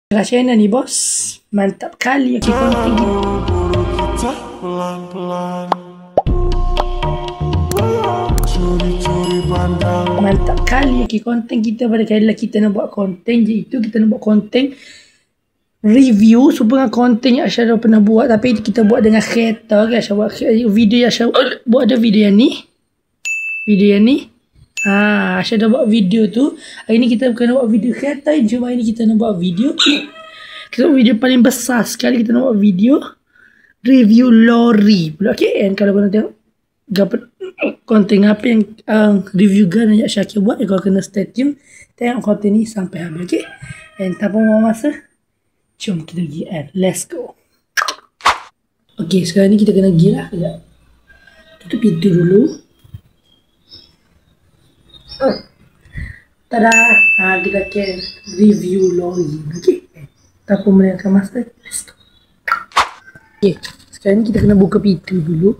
Channel ni bos, mantap kali ya konten kita. Mantap kali ya konten kita. Pada kali lah kita nak buat konten je itu, kita nak buat konten review sebuah konten yang Asyara pernah buat, tapi kita buat dengan kereta. Asyara buat video yang Asyara buat, ada video yang ni, Asyara dah buat video tu. Hari ni kita bukan nak buat video kereta, cuma hari ni kita nak buat video kita buat video paling besar sekali. Kita nak buat video review lori pula. Okay, and kalau korang tengok konten apa yang review gun yang Syakir buat, kau kena stay tune tengok konten ni sampai habis. Okay, and tanpa buang masa, jom kita pergi and let's go. Okay, sekarang ni kita kena pergi lah. Sekejap, tutup pintu dulu. Tada, kita akan review lori. Okay, tanpa melengahkan masa, let's go. Okay, sekarang ni kita kena buka pintu dulu.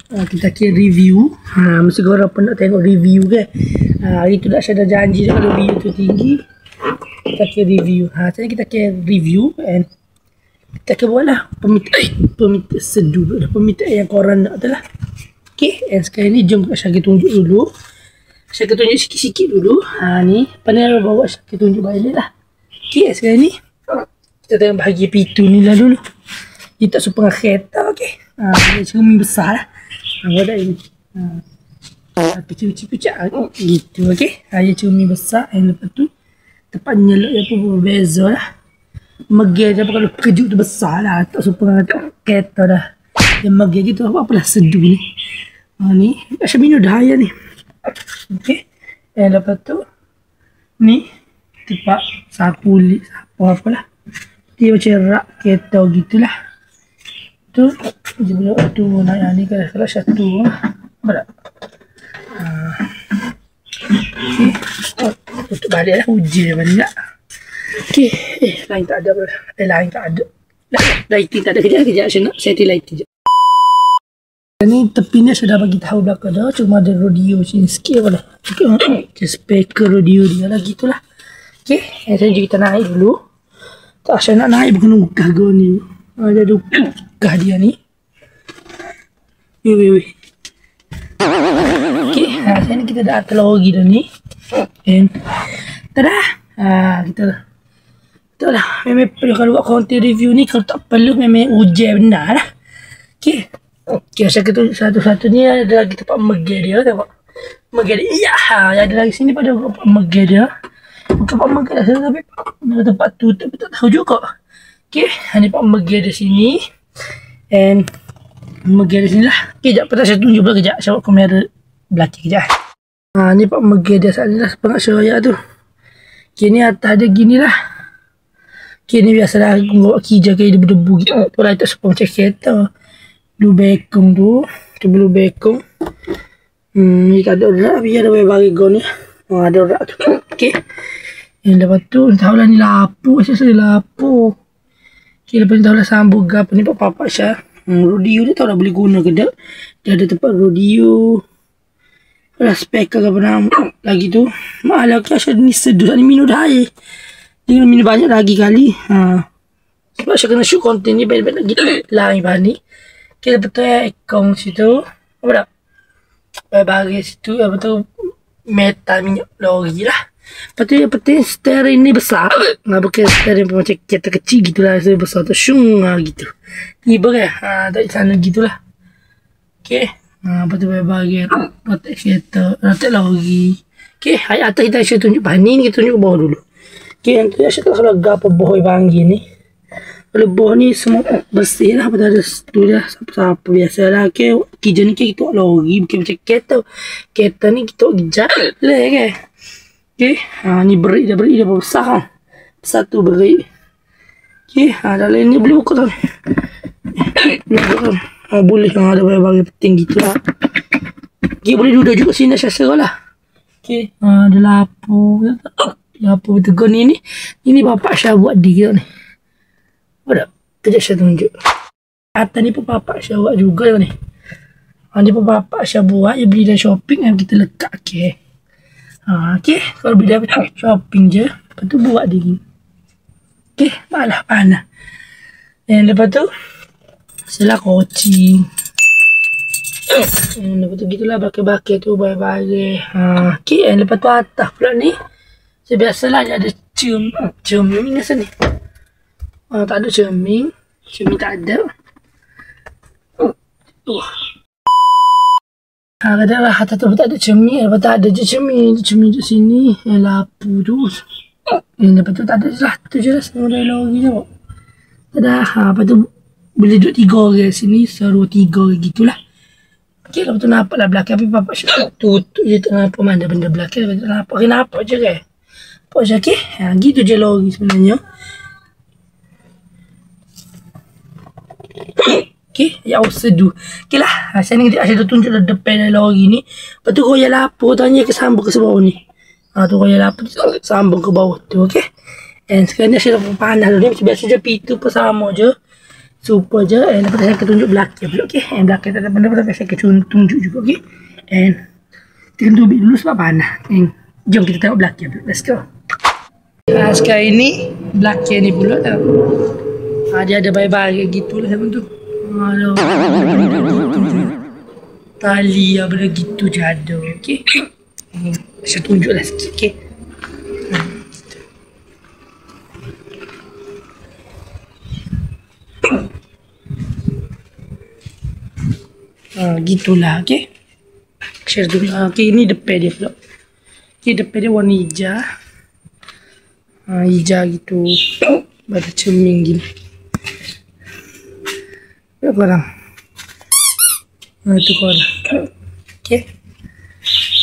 Kita akan review. Mesti korang pun nak tengok review kan. Hari tu dah Syara janji dah, kalau video tu tinggi kita akan review. Sekarang kita akan review and kita akan buat lah permintaan sedu lah, permintaan yang korang nak tu lah. Okay, and sekarang ni jom Syara tunjuk dulu. Syara tunjuk sikit-sikit dulu. Ni pandai bawa Syara tunjuk balik lah. Okay, sekarang ni kita tengok bahagian pintu ni lah dulu. Dia tak supaya kereta. Okay, dia cermin besar lah. Wadah ini kecil-kecil gitu. Okay, dia cermin besar. And lepas tu tempat nyelok dia pun berbeza lah. Megel dia kalau kejut tu besar lah, tak supaya kereta dah. Dia megel gitu, apalah sedu ni. Ni Asyara minum dah ayah ni. Okay, and lepas tu ni tempat sapu apalah, dia macam rak kereta gitulah. Tu je belum tu nak yang ni kalau satu apa tak. Okay, tutup balik lah, hujan balik tak. Okay, lain tak ada pula. Lain tak ada. Lighting tak ada. Kejap saya nak setting lighting je. Ni tepi ni sudah bagi tahu belakang dah, cuma ada radio sini sikit apa lah. Okay, speaker radio dia lah gitulah. Okay, saya kita naik dulu. Tak, saya nak naik bukan ukah kau ni. Ada ukah dia ni. Weh. Okay, sekarang ni kita dah atas lagi dah ni. And tada, kita betul lah. Memang perlu kalau buat konten review ni, kalau tak perlu memang ujian benar lah. Okay, saya kata satu-satu ni ada lagi tempat megel dia. Tengok megel dia. Ya, ada lagi sini pada tempat megel dia. Bukan tempat megel lah, tapi tempat tu tak tahu juga. Okay, ni tempat megel dia sini. And megel dia sini lah. Okay, sekejap patut saya tunjuk pula kejap. Saya buat kamera belakang kejap. Ni tempat megel dia saat ni lah, sepengak Syara tu. Okay, ni atas ada gini lah. Okay, ni biasalah bawa kijang kayak debu-debu gitu. Tu lah, tak sepuluh macam kereta. Blue bekong tu. Tu blue bekong. Ni tak ada rak, biar ada bagi gol ni. Ada rak tu. Okay. Yang lepas tu, tahulah ni lapuk. Saya lapuk. Okay, lepas ni tahulah sambung ke apa ni, Pak Syah. Radio ni tahulah boleh guna ke tak. Dia ada tempat radio. Ada speaker ke apa nama lagi tu. Malah ke Syah ni sedut. Ni minum dah air. Dia kena minum banyak lagi kali. Sebab saya kena shoot konten ni baik-baik lagi lain bahan ni. Okay, lepas tu aircon situ. Apa tak? Bahagian situ. Lepas tu metal minyak lori lah. Lepas tu yang penting steering ni besar. Bukan steering pun macam kereta kecil gitulah. Steering besar tu syung gitu. Tiba kan? Tak di sana gitulah. Okay. Lepas tu bahagian rotek kereta. Rotek lori. Okay. Ayat atas kita Asyara tunjuk bahan ni. Kita tunjuk bawah dulu. Okay, yang tu Asyara tak salah gapa boh panggil ni. Kalau boh ni semua bersih lah. Pada ada tu dah siapa-siapa biasalah. Okay, kijang ni kita buat lori. Bukan macam kereta. Kereta ni kita buat jalan kan. Okay, ni berik dah besar kan. Satu berik. Okay, dalam ni boleh buka tau. Boleh kan, ada barang-barang penting gitu lah. Okay, boleh duduk juga sini Asyara lah. Okay, ada lampu. Lampu betul ni. Ini bapak Syah buat dia ni. Apa tak? Kejap saya tunjuk. Atas ni pun bapak Syah buat juga ni. Ni pun bapak Syah buat. Dia beli dari shopping yang kita lekat. Okay. Okay, kalau bila shopping je, lepas tu buat dia. Okay, malah panas. Dan lepas tu, setelah coaching. Lepas tu gitulah bakal-bakal tu, bye-bye. Okay, and lepas tu atas pula ni. Biasalah ada cermin rasa ni. Tak ada cermin. Cermin tak ada. Kadang-kadang atas tu tak ada cermin. Lepas tu ada je cermin. Cermin tu sini. Yang lapu tu. Lepas tu tak ada je lah. Tu je lah semua lagi je. Lepas tu boleh duduk 3 orang sini. Seru 3 orang gitulah. Okay, lepas tu nampak lah belakang. Tapi bapak syuk tutup je tak nampak mana benda belakang. Lepas tu nampak. Okay, nampak je kan. Nampak je, okay. Gitu je lori sebenarnya. Okay, jauh sedu. Okay lah, saya ni saya tunjuk depan dari lori ni. Lepas tu royal lapar tanya ke sambung ke bawah ni. Tu royal lapar sambung ke bawah tu, okay. And sekarang ni saya dah panas dulu ni. Macam biasa je, pintu pun sama je. Super je. And lepas tu saya akan tunjuk belakang pula, okay. And belakang tak ada benda-benda, saya akan tunjuk juga, okay. And kita tubik dulu sebab panas. And jom kita tengok belakang pula. Let's go. Sekarang ni belakang ni pula tau. Dia ada bayi-bayi gitu lah tu. Aduh. Tali apa dah gitu je ada. Okay. Saya tunjuk lah sikit. Okay. Gitulah. Okay. Share dulu. Okay, ini depan dia pula. Okay, depan dia warna hijau. Hijau gitu. Ada cermin gini. Berapa orang? Itu korang. Okay.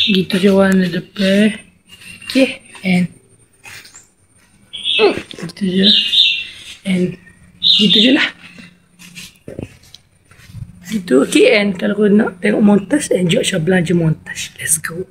Gitu je warna depan. Okay. And gitu je. And gitu je lah. Gitu. Okay. And kalau korang nak tengok montas, and jom saya belanja montas. Let's go.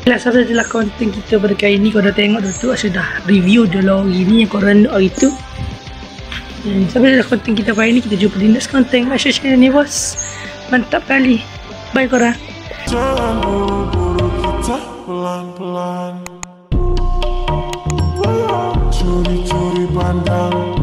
Salah satu adalah konten kita pada kali ni. Korang tengok tu sudah review the lori ni yang korang nak hari tu. Sampai adalah konten kita pada ni. Kita jumpa di next konten. Asyik channel ni bos. Mantap kali. Bye korang. Jalan buru-buru kita pelan-pelan. Curi-curi pandang.